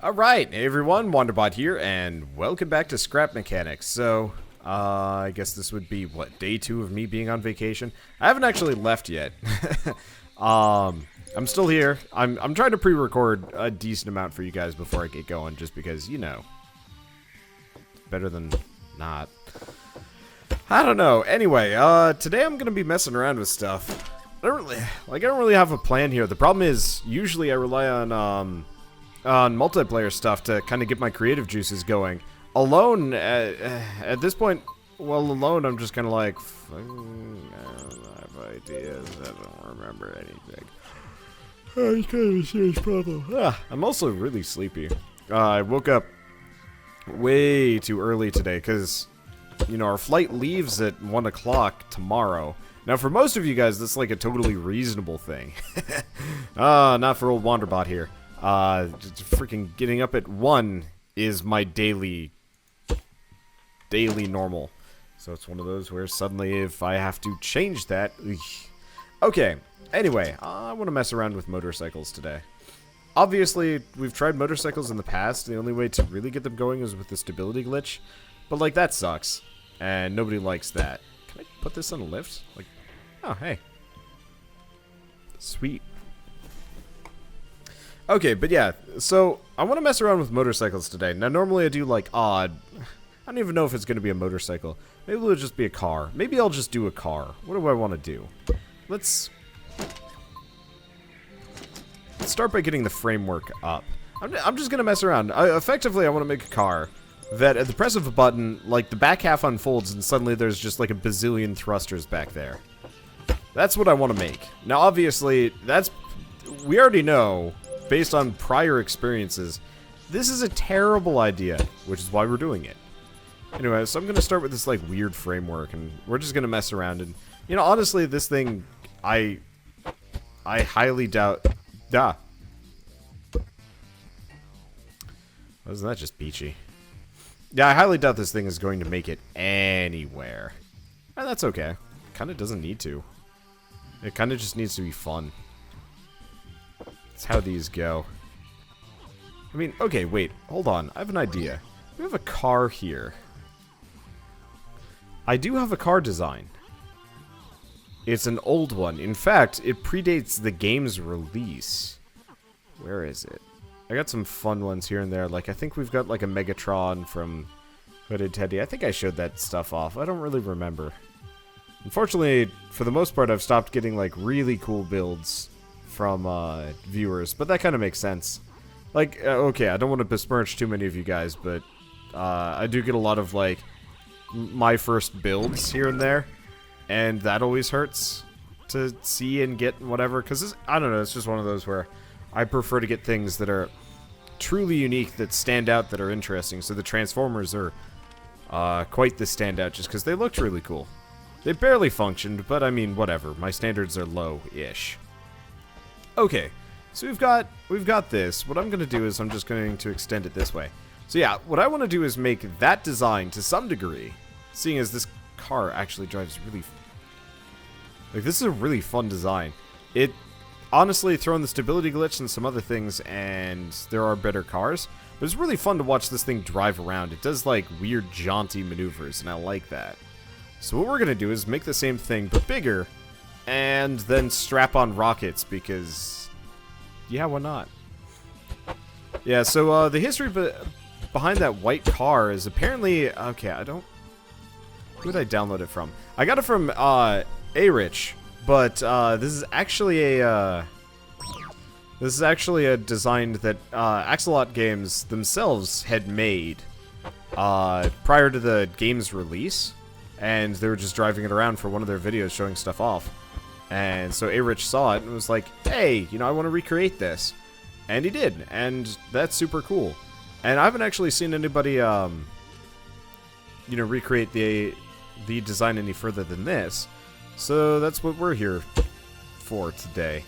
Alright, hey everyone, Wanderbot here, and welcome back to Scrap Mechanics. So, I guess this would be, what, day 2 of me being on vacation? I haven't actually left yet. I'm still here. I'm trying to pre-record a decent amount for you guys before I get going, just because, you know, it's better than not. I don't know. Anyway, today I'm gonna be messing around with stuff. I don't really have a plan here. The problem is, usually I rely on multiplayer stuff to kind of get my creative juices going. Alone, at this point, well, alone, I'm just kind of like, I don't have ideas, I don't remember anything. It's kind of a serious problem. I'm also really sleepy. I woke up way too early today, because, you know, our flight leaves at 1 o'clock tomorrow. Now, for most of you guys, that's like a totally reasonable thing. Not for old Wanderbot here. Just freaking getting up at 1 is my daily normal. So it's one of those where suddenly if I have to change that... Okay, anyway, I want to mess around with motorcycles today. Obviously, we've tried motorcycles in the past. The only way to really get them going is with the stability glitch. But, like, that sucks. And nobody likes that. Can I put this on a lift? Like, oh, hey. Sweet. Okay, but yeah, so I want to mess around with motorcycles today. Now, normally I do, like, odd. I don't even know if it's going to be a motorcycle. Maybe it'll just be a car. Maybe I'll just do a car. What do I want to do? Let's start by getting the framework up. I'm just going to mess around. Effectively, I want to make a car that at the press of a button, like, the back half unfolds and suddenly there's just, like, a bazillion thrusters back there. That's what I want to make. Now, obviously, we already know... Based on prior experiences, this is a terrible idea, which is why we're doing it. Anyway, so I'm going to start with this, like, weird framework, and we're just going to mess around, and, you know, honestly, this thing, I highly doubt... Wasn't that just beachy? Yeah, I highly doubt this thing is going to make it anywhere. And that's okay. Kind of doesn't need to. It kind of just needs to be fun. That's how these go. I mean, okay, wait, hold on. I have an idea. We have a car here. I do have a car design. It's an old one. In fact, it predates the game's release. Where is it? I got some fun ones here and there. Like, I think we've got, like, a Megatron from Hooded Teddy. I think I showed that stuff off. I don't really remember. Unfortunately, for the most part, I've stopped getting, like, really cool builds from viewers, but that kind of makes sense. Like, okay, I don't want to besmirch too many of you guys, but I do get a lot of, like, my first builds here and there, and that always hurts to see and get whatever, because I don't know, it's just one of those where I prefer to get things that are truly unique, that stand out, that are interesting. So the Transformers are quite the standout just because they looked really cool. They barely functioned, but I mean, whatever. My standards are low-ish. Okay, so we've got this. What I'm going to do is I'm just going to extend it this way. So yeah, what I want to do is make that design to some degree, seeing as this car actually drives really... Like, this is a really fun design. It, honestly, throwing the stability glitch and some other things, and there are better cars, but it's really fun to watch this thing drive around. It does, like, weird jaunty maneuvers, and I like that. So what we're going to do is make the same thing, but bigger, and then strap on rockets, because, yeah, why not? Yeah, so the history behind that white car is apparently, okay, who did I download it from? I got it from A-Rich, but this is actually a design that Axolot Games themselves had made prior to the game's release, and they were just driving it around for one of their videos showing stuff off. And so A-Rich saw it and was like, hey, you know, I want to recreate this. And he did, and that's super cool. And I haven't actually seen anybody, you know, recreate the design any further than this. So that's what we're here for today.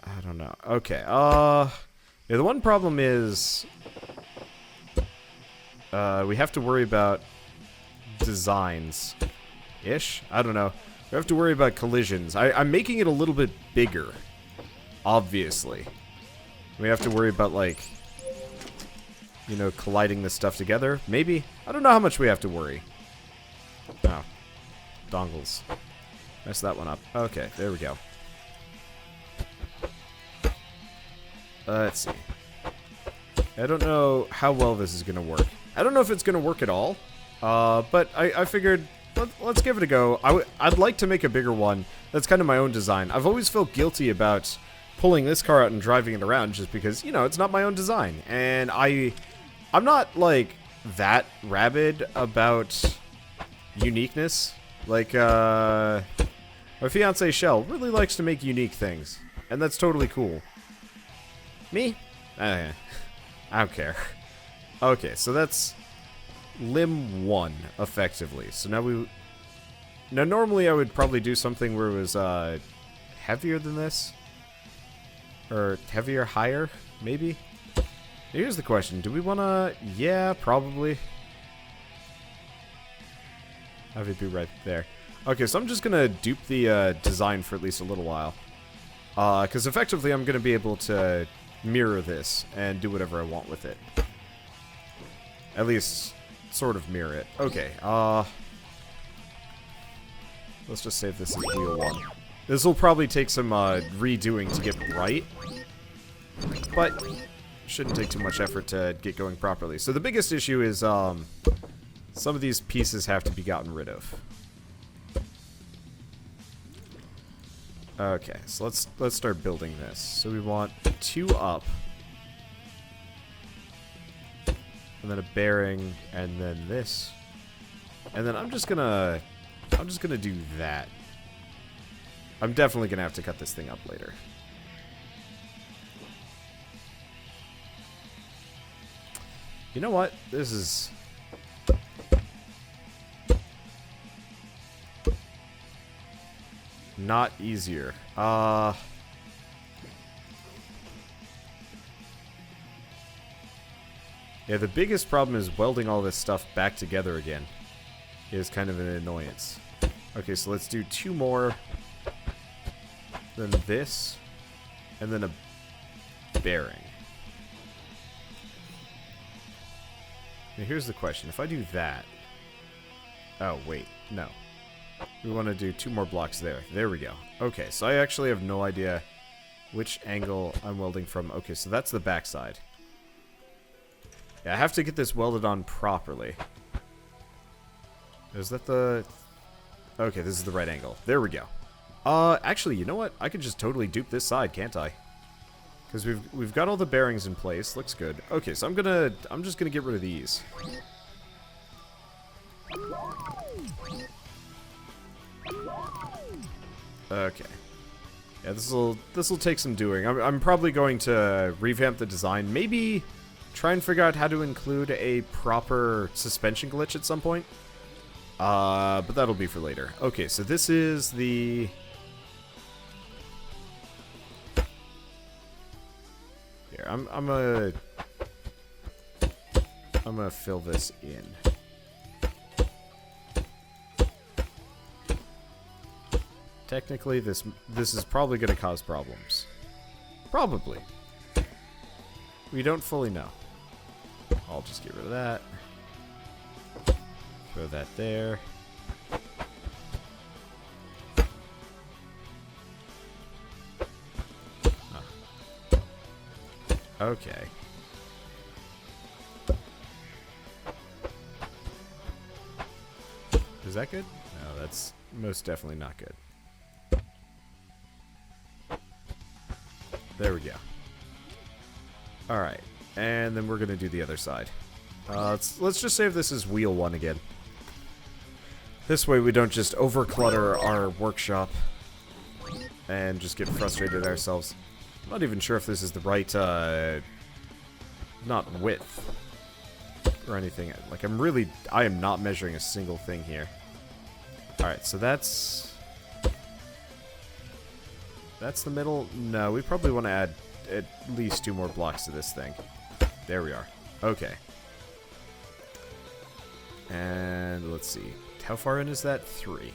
I don't know. Okay, yeah, the one problem is, we have to worry about designs-ish? I don't know. We have to worry about collisions. I'm making it a little bit bigger, obviously. We have to worry about, like, you know, colliding this stuff together. Maybe. I don't know how much we have to worry. Oh. Dongles. Mess that one up. Okay, there we go. Let's see. I don't know how well this is going to work. I don't know if it's going to work at all. But I figured, let's give it a go. I'd like to make a bigger one. That's kind of my own design. I've always felt guilty about pulling this car out and driving it around just because, you know, it's not my own design. And I'm not, like, that rabid about uniqueness. Like, my fiancée Shell really likes to make unique things. And that's totally cool. Me? I don't care. Okay, so that's limb 1, effectively. So now normally I would probably do something where it was, heavier than this. Or heavier, higher, maybe? Here's the question. Do we want to... Yeah, probably. Have it be right there. Okay, so I'm just going to dupe the design for at least a little while. Because effectively I'm going to be able to mirror this and do whatever I want with it. At least, sort of mirror it. Okay, let's just save this as wheel 1. This will probably take some redoing to get right. But shouldn't take too much effort to get going properly. So the biggest issue is some of these pieces have to be gotten rid of. Okay, so let's start building this. So we want 2 up. And then a bearing, and then this. And then I'm just gonna do that. I'm definitely gonna have to cut this thing up later. You know what? This is... not easier. Yeah, the biggest problem is welding all this stuff back together again. Is kind of an annoyance. Okay, so let's do 2 more. Then this. And then a bearing. Now here's the question. If I do that... Oh, wait. No. We want to do 2 more blocks there. There we go. Okay, so I actually have no idea which angle I'm welding from. Okay, so that's the backside. Yeah, I have to get this welded on properly. Is that the... Okay, this is the right angle. There we go. Actually, you know what? I could just totally dupe this side, can't I? Because we've got all the bearings in place. Looks good. Okay, so I'm just gonna get rid of these. Okay. Yeah, this will take some doing. I'm probably going to revamp the design. Maybe try and figure out how to include a proper suspension glitch at some point. But that'll be for later. Okay, so this is the... Here, I'm gonna fill this in. Technically, this is probably going to cause problems. Probably. We don't fully know. I'll just get rid of that. Throw that there. Huh. Okay. Is that good? No, that's most definitely not good. There we go. Alright, and then we're going to do the other side. Let's just save this as wheel 1 again. This way we don't just overclutter our workshop and just get frustrated ourselves. I'm not even sure if this is the right, not width or anything. Like, I am not measuring a single thing here. Alright, so that's the middle. No, we probably want to add at least 2 more blocks to this thing. There we are. Okay. And let's see. How far in is that? 3.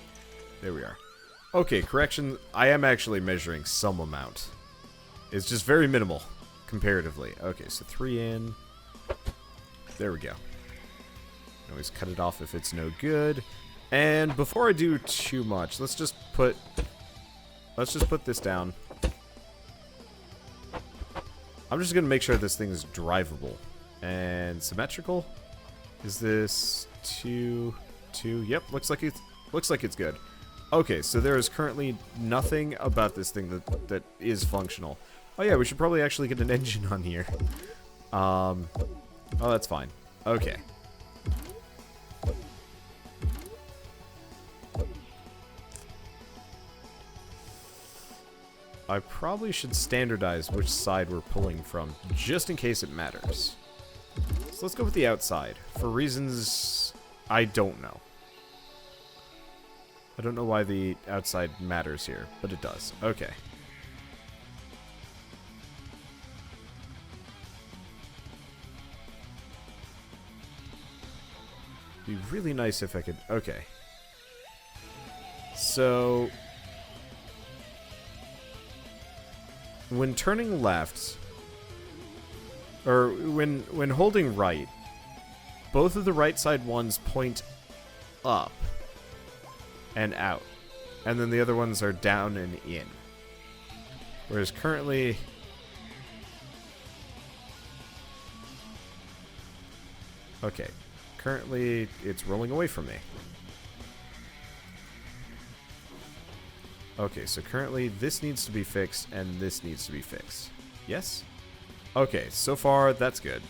There we are. Okay, correction. I am actually measuring some amount. It's just very minimal. comparatively. Okay, so 3 in. There we go. Always cut it off if it's no good. And before I do too much, let's just put this down. I'm just gonna make sure this thing is drivable and symmetrical. Is this 2, 2? Yep, looks like it's good. Okay, so there is currently nothing about this thing that is functional. Oh yeah, we should probably actually get an engine on here. Oh, that's fine. Okay. I probably should standardize which side we're pulling from, just in case it matters. So let's go with the outside, for reasons I don't know. I don't know why the outside matters here, but it does. Okay. Be really nice if I could... Okay. So... when turning left, or when holding right, both of the right side ones point up and out, and then the other ones are down and in. Whereas currently... Okay. Currently, it's rolling away from me. Okay, so currently this needs to be fixed and this needs to be fixed. Yes? Okay, so far that's good.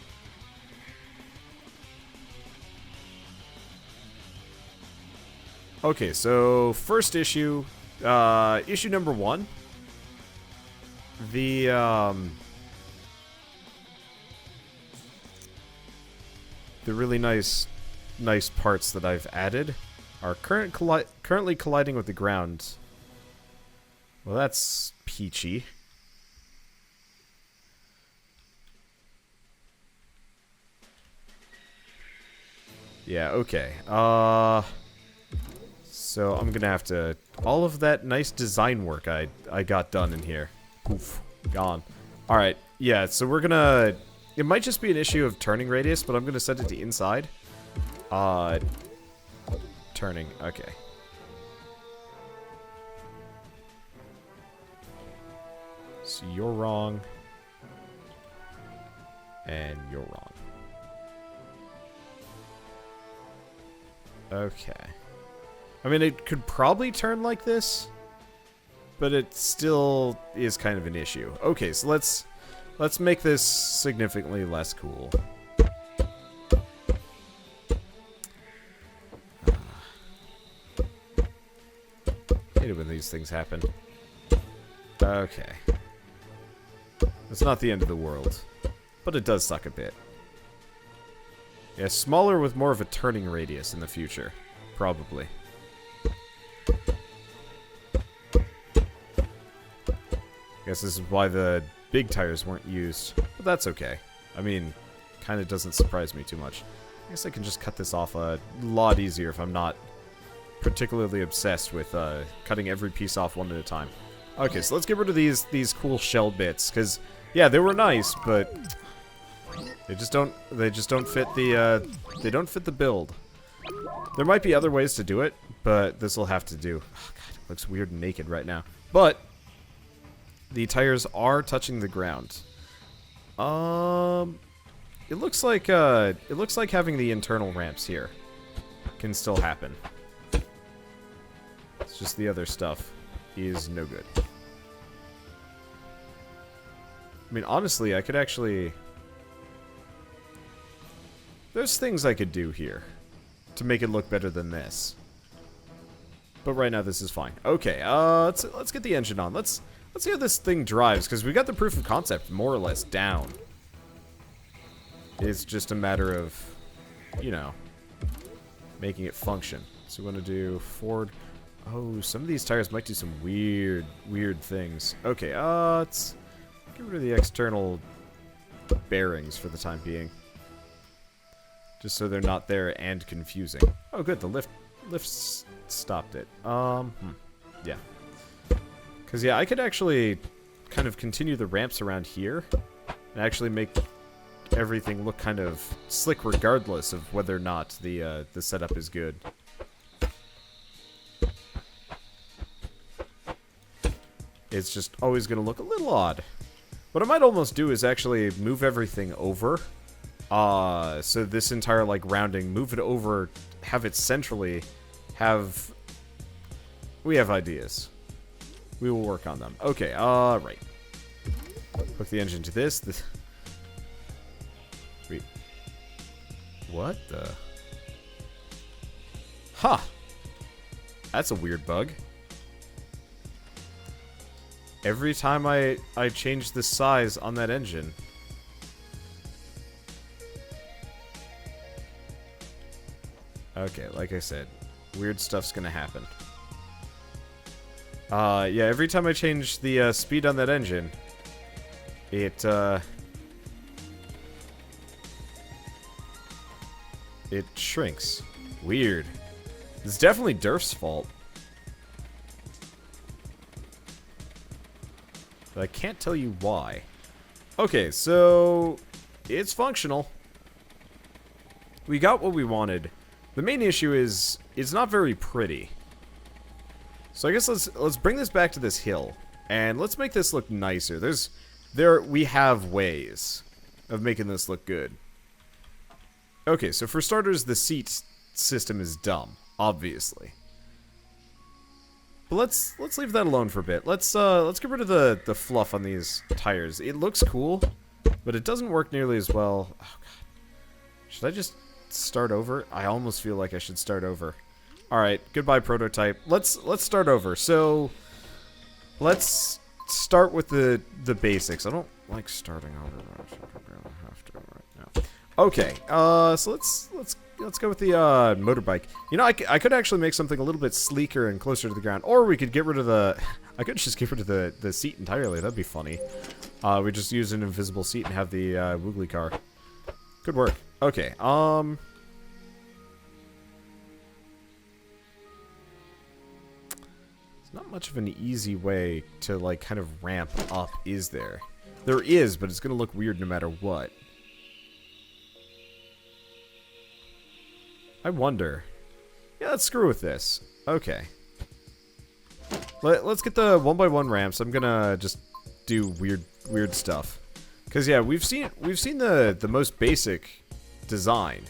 Okay, so first issue, issue number 1. The really nice parts that I've added are currently colliding with the ground. Well, that's peachy. Yeah, okay. So I'm gonna have to... all of that nice design work I got done in here. Poof. Gone. Alright, yeah, so we're gonna... it might just be an issue of turning radius, but I'm gonna set it to inside. Turning. Okay. So you're wrong. And you're wrong. Okay. I mean, it could probably turn like this, but it still is kind of an issue. Okay, so let's make this significantly less cool. Hate it when these things happen. Okay. It's not the end of the world, but it does suck a bit. Yeah, smaller with more of a turning radius in the future. Probably. Guess this is why the big tires weren't used, but that's okay. I mean, kind of doesn't surprise me too much. I guess I can just cut this off a lot easier if I'm not particularly obsessed with cutting every piece off one at a time. Okay, so let's get rid of these cool shell bits, because yeah, they were nice, but they just don't fit the build. There might be other ways to do it, but this will have to do. Oh, God, it looks weird and naked right now. But the tires are touching the ground. It looks like having the internal ramps here can still happen. It's just the other stuff is no good. I mean, honestly, I could actually... there's things I could do here to make it look better than this. But right now, this is fine. Okay, let's get the engine on. Let's see how this thing drives, because we got the proof of concept more or less down. It's just a matter of, you know, making it function. So we want to do forward. Oh, some of these tires might do some weird things. Okay, let's get rid of the external bearings for the time being. Just so they're not there and confusing. Oh, good, the lift stopped it. Yeah. Because, yeah, I could actually kind of continue the ramps around here and actually make everything look kind of slick regardless of whether or not the setup is good. It's just always going to look a little odd. What I might almost do is actually move everything over. So this entire, like, rounding, move it over, have it centrally, have... We have ideas. We will work on them. Okay, right. Hook the engine to this. Wait. What the... Huh. That's a weird bug. Every time I change the size on that engine... Okay, like I said, weird stuff's gonna happen. Yeah, every time I change the speed on that engine, it shrinks. Weird. It's definitely Durf's fault. But I can't tell you why. Okay, so it's functional. We got what we wanted. The main issue is it's not very pretty. So I guess let's bring this back to this hill and let's make this look nicer. We have ways of making this look good. Okay, so for starters, the seat system is dumb, obviously. But let's leave that alone for a bit. Let's get rid of the fluff on these tires. It looks cool, but it doesn't work nearly as well. Oh god. Should I just start over? I almost feel like I should start over. Alright, goodbye prototype. Let's start over. So let's start with the basics. I don't like starting over. I have to right now. Okay, so let's go with the motorbike. You know, I could actually make something a little bit sleeker and closer to the ground, or we could get rid of the. I could just get rid of the seat entirely. That'd be funny. We just use an invisible seat and have the woogly car. Could work. Okay. It's not much of an easy way to like kind of ramp up, is there? There is, but it's gonna look weird no matter what. I wonder. Yeah, let's screw with this. Okay. Let's get the 1x1 ramps. I'm gonna just do weird stuff. Cause yeah, we've seen the most basic design.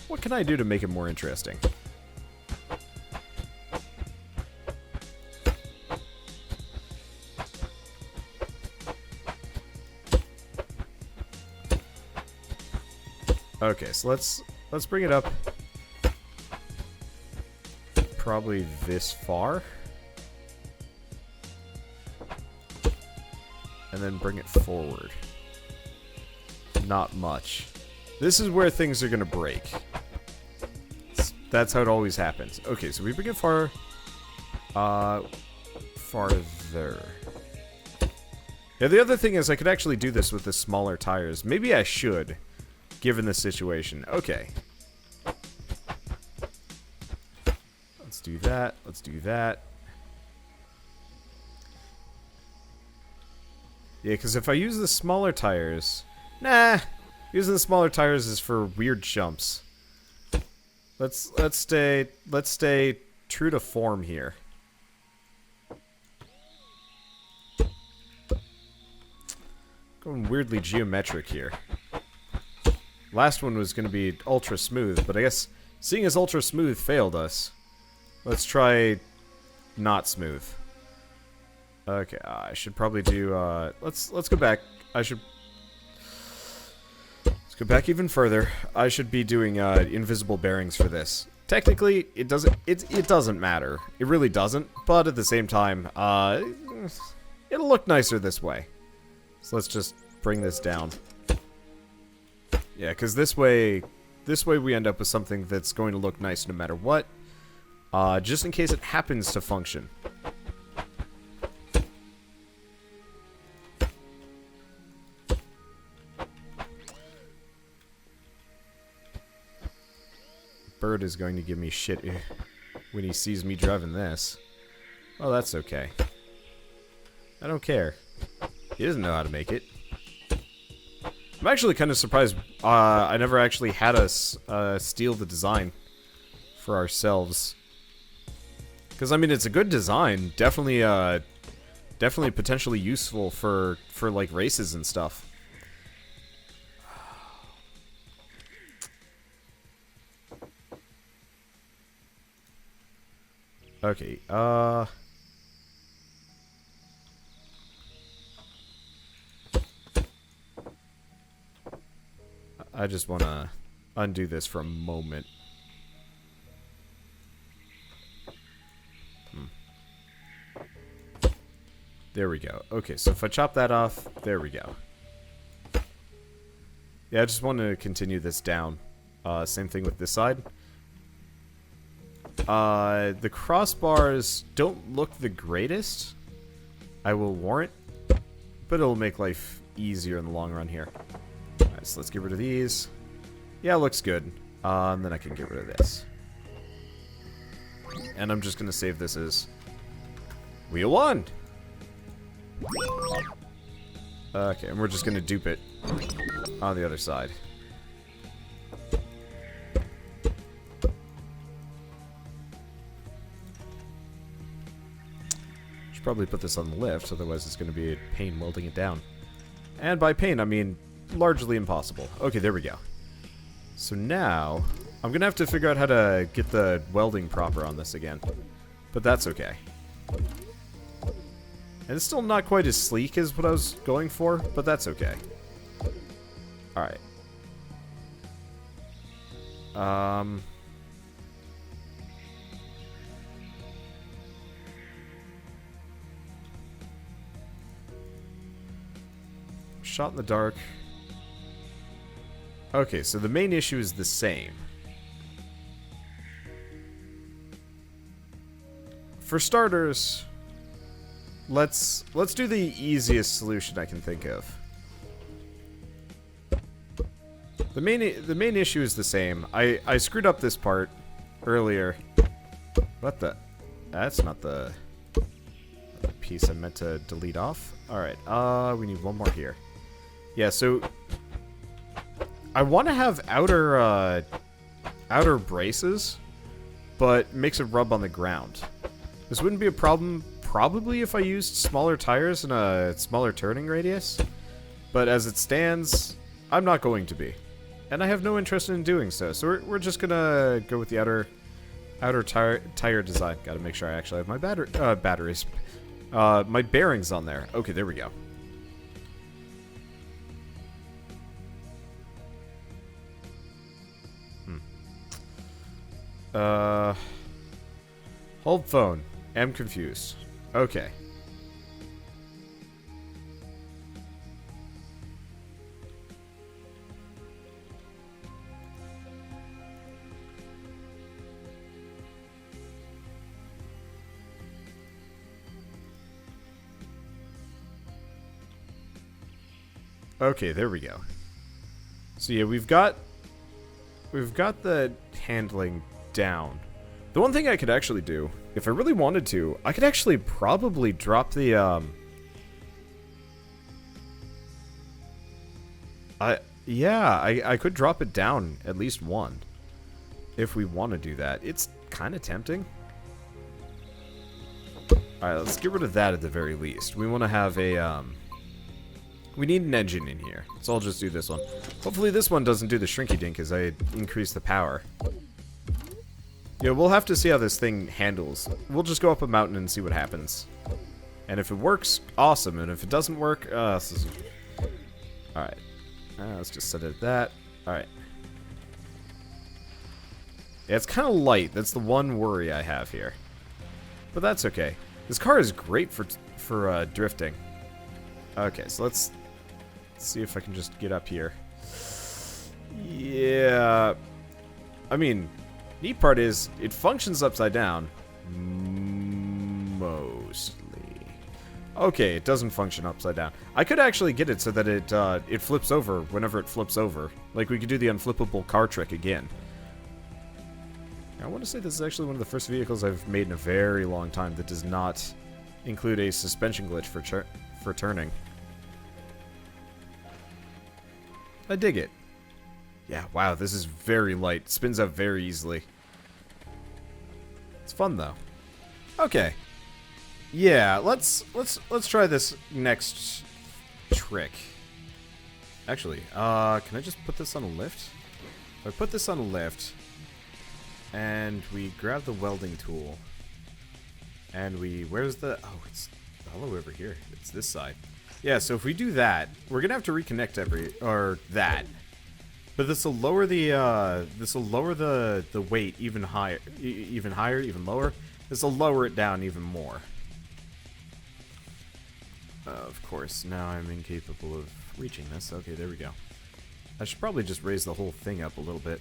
What can I do to make it more interesting? Okay, so let's bring it up probably this far. And then bring it forward. Not much. This is where things are gonna break. That's how it always happens. Okay, so we bring it farther. Yeah, the other thing is I could actually do this with the smaller tires. Maybe I should, given the situation. Okay. Let's do that. Let's do that. Yeah, because if I use the smaller tires... Nah! Using the smaller tires is for weird jumps. Let's stay true to form here. Going weirdly geometric here. Last one was going to be ultra smooth, but I guess seeing as ultra smooth failed us, let's try not smooth. Okay, I should probably do, let's go back. Let's go back even further. I should be doing, invisible bearings for this. Technically, it doesn't matter. It really doesn't, but at the same time, it'll look nicer this way. So let's just bring this down. Yeah, because this way we end up with something that's going to look nice no matter what. Just in case it happens to function. Bird is going to give me shit when he sees me driving this. Oh, that's okay. I don't care. He doesn't know how to make it. I'm actually kind of surprised I never actually had us steal the design for ourselves. Because, I mean, it's a good design. Definitely, definitely potentially useful for like, races and stuff. Okay, I just want to undo this for a moment. There we go. Okay, so if I chop that off, there we go. Yeah, I just want to continue this down. Same thing with this side. The crossbars don't look the greatest, I will warrant, but it'll make life easier in the long run here. Alright, so let's get rid of these. Yeah, it looks good. And then I can get rid of this. And I'm just going to save this as Wheel 1! Okay, and we're just going to dupe it on the other side. Should probably put this on the lift, otherwise it's going to be a pain welding it down. And by pain, I mean largely impossible. Okay, there we go. So now, I'm going to have to figure out how to get the welding proper on this again. But that's okay. And it's still not quite as sleek as what I was going for, but that's okay. Alright. Shot in the dark. Okay, so the main issue is the same. For starters, let's do the easiest solution I can think of. The main issue is the same. I screwed up this part earlier. What the? That's not the piece I meant to delete off. Alright, we need one more here. Yeah, so I want to have outer braces, but makes it rub on the ground. This wouldn't be a problem probably if I used smaller tires and a smaller turning radius, but as it stands, I'm not going to be. And I have no interest in doing so, so we're just gonna go with the outer tire design. Gotta make sure I actually have my batteries. My bearings on there. Okay, there we go. Hold phone. Am confused. Okay. Okay, there we go. So yeah, we've got the handling down. The one thing I could actually do, if I really wanted to, I could actually probably drop the I could drop it down at least one if we want to do that. It's kind of tempting. Alright, let's get rid of that at the very least. We want to have a we need an engine in here, so I'll just do this one. Hopefully this one doesn't do the shrinky dink as I increase the power. Yeah, we'll have to see how this thing handles. We'll just go up a mountain and see what happens. And if it works, awesome. And if it doesn't work, alright. Let's just set it at that. Alright. Yeah, it's kind of light. That's the one worry I have here. But that's okay. This car is great for drifting. Okay, so let's see if I can just get up here. Yeah. I mean, neat part is it functions upside down. Mostly. Okay, it doesn't function upside down. I could actually get it so that it flips over whenever it flips over. Like we could do the unflippable car trick again. I want to say this is actually one of the first vehicles I've made in a very long time that does not include a suspension glitch for turning. I dig it. Yeah, wow, this is very light. Spins up very easily. It's fun though. Okay. Yeah, let's try this next trick. Actually, can I just put this on a lift? If I put this on a lift, and we grab the welding tool, and where's the, oh, it's all the way over here. It's this side. Yeah, so if we do that, we're gonna have to reconnect that. But this will lower the weight even higher, even lower. This will lower it down even more. Of course, now I'm incapable of reaching this. Okay, there we go. I should probably just raise the whole thing up a little bit.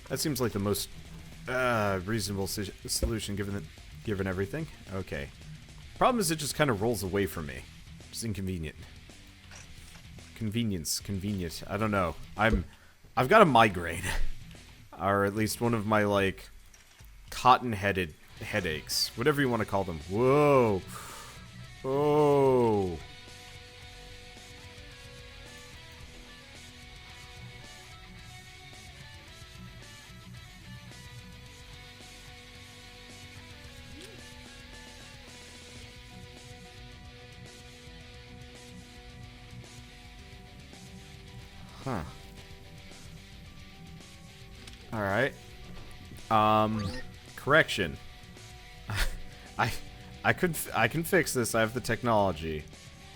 That seems like the most reasonable solution given everything. Okay. Problem is it just kind of rolls away from me. It's inconvenient. Convenient. I don't know. I've got a migraine. Or at least one of my, like, cotton-headed headaches. Whatever you want to call them. Whoa. Oh. Huh. Alright. Correction. I can fix this. I have the technology.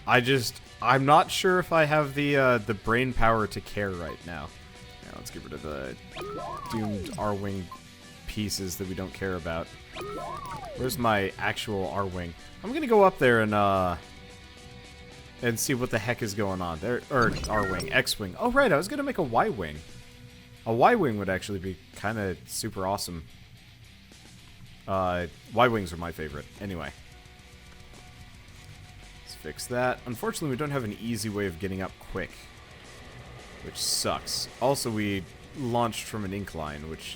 I'm not sure if I have the brain power to care right now. Yeah, let's get rid of the doomed R-wing pieces that we don't care about. Where's my actual R-wing? I'm gonna go up there and see what the heck is going on there. Or R-wing, X-wing. Oh right, I was gonna make a Y-wing. A Y-wing would actually be kind of super awesome. Y-wings are my favorite. Anyway. Let's fix that. Unfortunately, we don't have an easy way of getting up quick. Which sucks. Also, we launched from an incline, which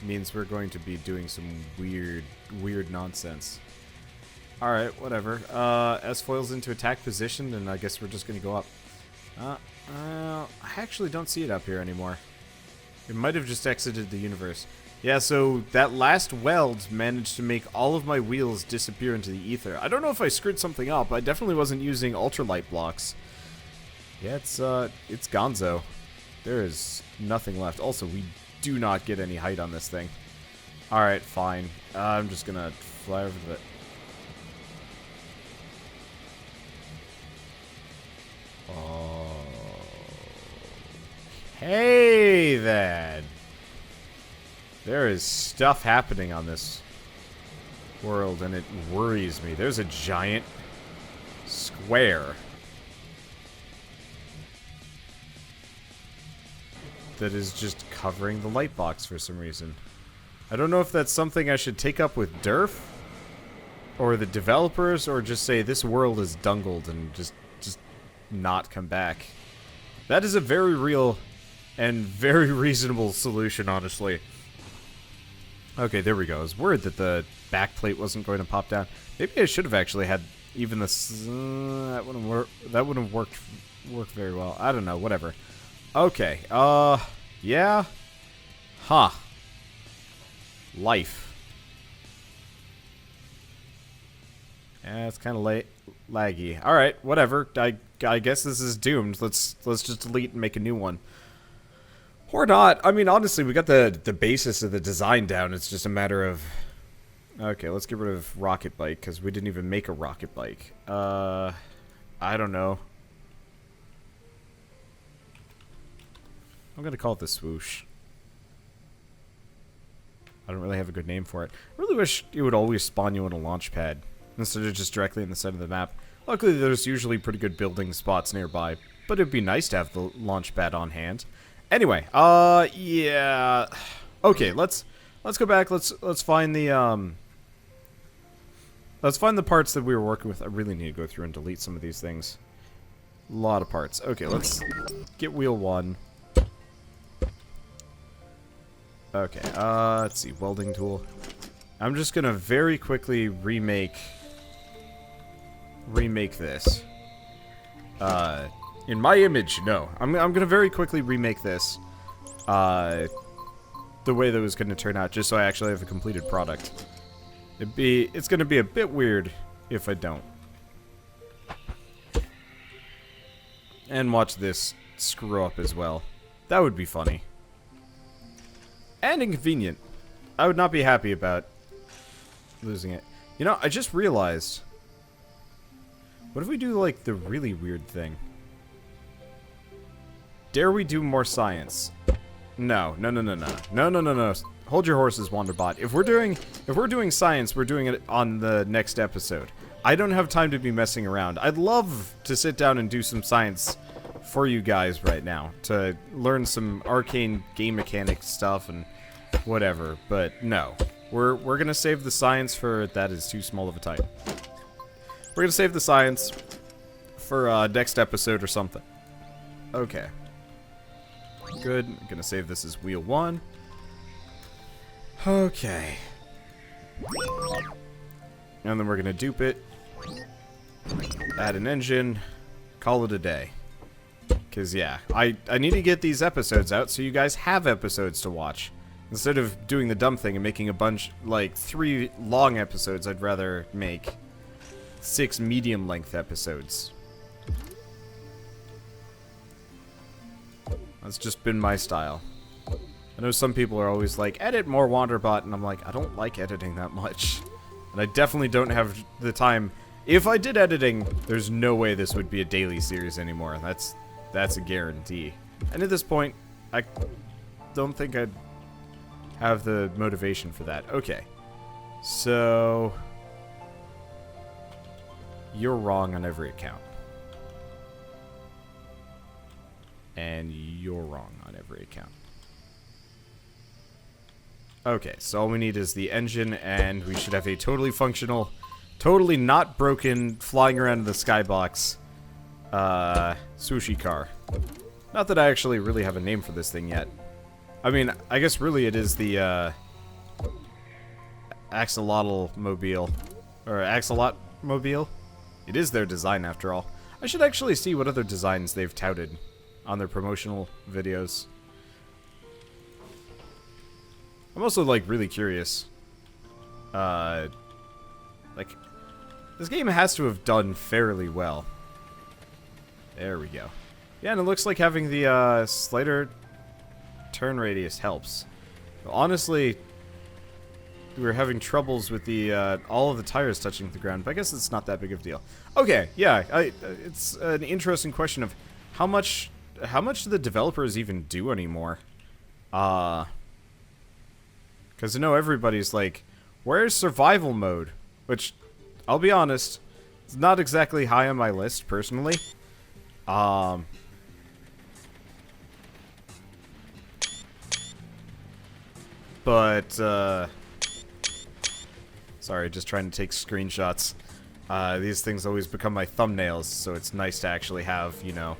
means we're going to be doing some weird nonsense. Alright, whatever. S-foil's into attack position, and I guess we're just going to go up. I actually don't see it up here anymore. It might have just exited the universe. Yeah, so that last weld managed to make all of my wheels disappear into the ether. I don't know if I screwed something up. I definitely wasn't using ultralight blocks. Yeah, it's gonzo. There is nothing left. Also, we do not get any height on this thing. Alright, fine. I'm just gonna fly over the... Oh. Hey, then. There is stuff happening on this world, and it worries me. There's a giant square that is just covering the light box for some reason. I don't know if that's something I should take up with Durf or the developers, or just say this world is dungled and just not come back. That is a very real and very reasonable solution, honestly. Okay, there we go. I was worried that the backplate wasn't going to pop down. Maybe I should have actually had even this. That wouldn't have worked very well. I don't know. Whatever. Okay. Yeah. Huh. Life. Yeah, it's kind of laggy. All right. Whatever. I guess this is doomed. Let's just delete and make a new one. Or not. I mean, honestly, we got the basis of the design down. It's just a matter of... Okay, let's get rid of Rocket Bike, because we didn't even make a Rocket Bike. I don't know. I'm going to call it the Swoosh. I don't really have a good name for it. I really wish it would always spawn you on a launch pad, instead of just directly in the center of the map. Luckily, there's usually pretty good building spots nearby, but it'd be nice to have the launch pad on hand. Anyway, yeah. Okay, let's go back. Let's find the let's find the parts that we were working with. I really need to go through and delete some of these things. A lot of parts. Okay, let's get wheel 1. Okay, let's see, welding tool. I'm just gonna very quickly remake this. In my image, no. I'm gonna very quickly remake this. The way that it was gonna turn out, just so I actually have a completed product. It's gonna be a bit weird if I don't. And watch this screw up as well. That would be funny. And inconvenient. I would not be happy about losing it. You know, I just realized. What if we do, like, the really weird thing? Dare we do more science? No. No. Hold your horses, Wanderbot. If we're doing science, we're doing it on the next episode. I don't have time to be messing around. I'd love to sit down and do some science for you guys right now, to learn some arcane game mechanic stuff and whatever, but no. We're gonna save the science for... That is too small of a type. We're gonna save the science for next episode or something. Okay. Good. I'm gonna save this as wheel 1. Okay. And then we're gonna dupe it. Add an engine. Call it a day. Because, yeah, I need to get these episodes out so you guys have episodes to watch. Instead of doing the dumb thing and making a bunch, like, 3 long episodes, I'd rather make 6 medium-length episodes. That's just been my style. I know some people are always like, edit more Wanderbot, and I'm like, I don't like editing that much. And I definitely don't have the time. If I did editing, there's no way this would be a daily series anymore. That's a guarantee. And at this point, I don't think I'd have the motivation for that. Okay. So... You're wrong on every account. And you're wrong on every account. Okay, so all we need is the engine, and we should have a totally functional, totally not broken, flying around in the skybox, sushi car. Not that I actually really have a name for this thing yet. I mean, I guess really it is the, Axolot-Mobile. Or Axolot-Mobile? It is their design, after all. I should actually see what other designs they've touted on their promotional videos. I'm also, like, really curious. Like, this game has to have done fairly well. There we go. Yeah, and it looks like having the, slider turn radius helps. Honestly, we were having troubles with the, all of the tires touching the ground, but I guess it's not that big of a deal. Okay, yeah, it's an interesting question of how much do the developers even do anymore? Because I know everybody's like, where's survival mode? Which, I'll be honest, it's not exactly high on my list, personally. But, sorry, just trying to take screenshots. These things always become my thumbnails, so it's nice to actually have, you know,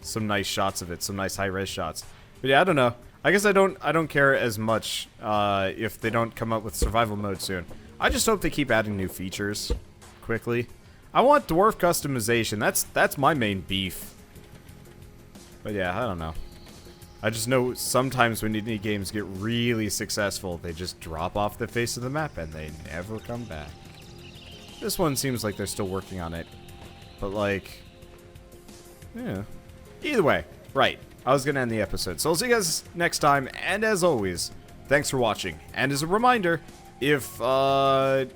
some nice shots of it, some nice high-res shots. But yeah, I don't know. I guess I don't care as much if they don't come up with survival mode soon. I just hope they keep adding new features quickly. I want dwarf customization. That's my main beef. But yeah, I don't know. I just know sometimes when indie games get really successful, they just drop off the face of the map and they never come back. This one seems like they're still working on it. But like, yeah. Either way, right. I was going to end the episode. So I'll see you guys next time. And as always, thanks for watching. And as a reminder, if I'm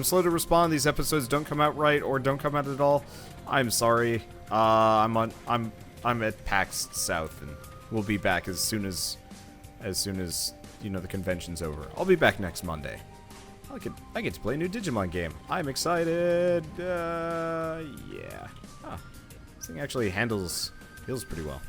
slow to respond, these episodes don't come out right or don't come out at all, I'm sorry. I'm at PAX South, and we'll be back as soon as you know the convention's over. I'll be back next Monday. I get to play a new Digimon game. I'm excited. Yeah. This thing actually feels pretty well.